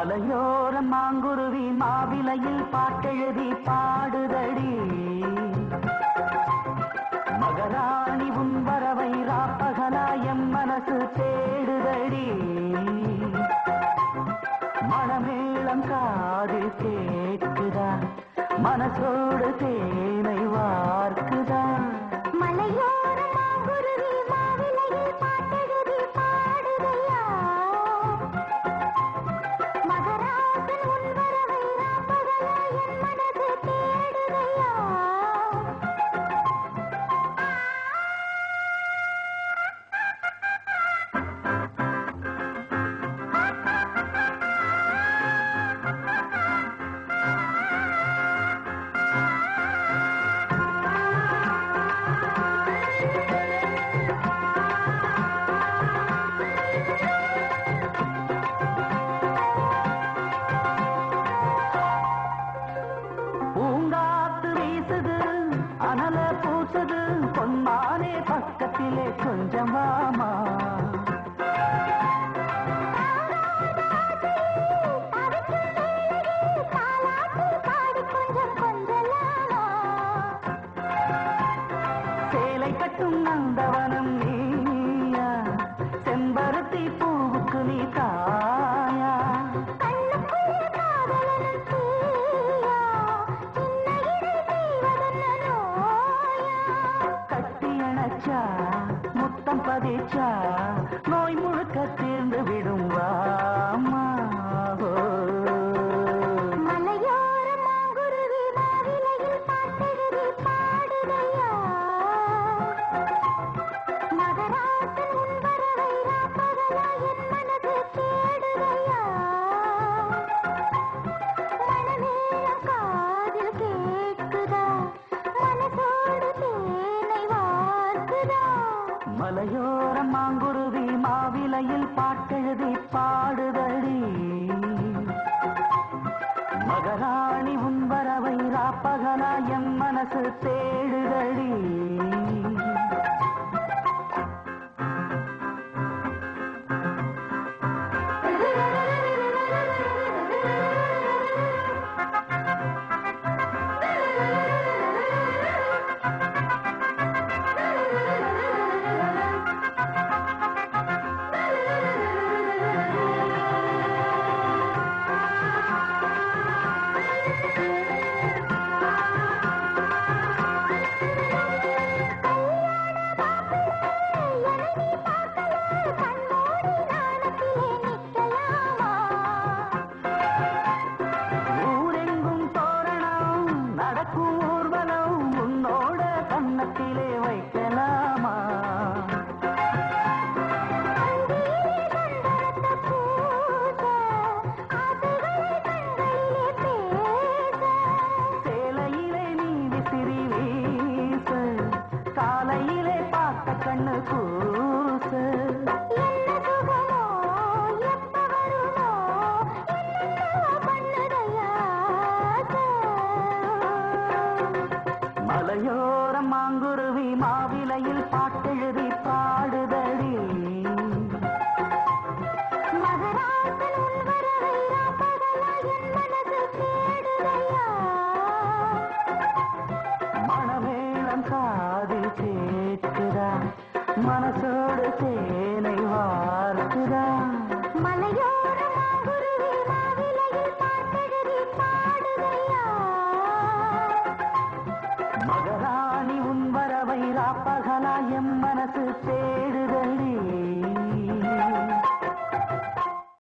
மலையோர மாங்குருவி மாவிலையில் பாட்டெழுதி பாடுதடி. மகராணி உன் வரவை ராப்பகலாயம் மனசு தேடுதடி. மணமேளம் காதில் கேட்குதா, மனசோடு தேனை வார்க்குதா. மலையோர மாங்குருவி மாவிலையில் பாட்டெழுதி பாடுதையா. மகராசன் உன் வரவை ராப்பகலாயம் மனசு தேடுதையா. பூங்காத்து வீசுது, அனல பூசுது, பொன்மானே பக்கத்திலே கொஞ்சம் வாமா. சேலை கட்டும் நந்தவனம் நீயா, செம்பருத்தி பூவுக்கு நீ தாயா. கட்டியணைச்சா முத்தம் பதிச்சா நோய் முழுக்க தீர்ந்து விடும் வாமா. மலையோர மாங்குருவி மாவிலையில் பாட்டெழுதி பாடுதையா. மகராசன் உன் வரவை ராப்பகலாயம் மனசு தேடுதையா. மணமேளம் காதில் கேட்குதா, மனசோடு தேனை வார்க்குதா. மலையோர மாங்குருவி மாவிலையில் பாட்டெழுதி பாடுதடி. மகராணி உன் வரவை ராப்பகலாயம் மனசு தேடுதடி. ஊரெங்கும் தோரணம் நடக்கும் ஊர்வலம் உன்னோட கன்னத்திலே வைக்கலாமா. சேலையிலே நீ விசிறி வீச, காலையிலே பார்த்த கண்ணு கூச. மலையோர மாங்குருவி மாவிலையில் பாட்டெழுதி பாடுதடி. மகராசன் உன் வரவை ராப்பகலாயம் மனசு தேடுதையா. மணமேளம் காதில் கேட்குதா, மனசோடு தேனை வார்க்குதா. மலையோர மாங்குருவி மாவிலையில் பாட்டெழுதி பாடுதையா. மகராணி உன் வரவை ராப்பகலாயம் மனசு தேடுதடி.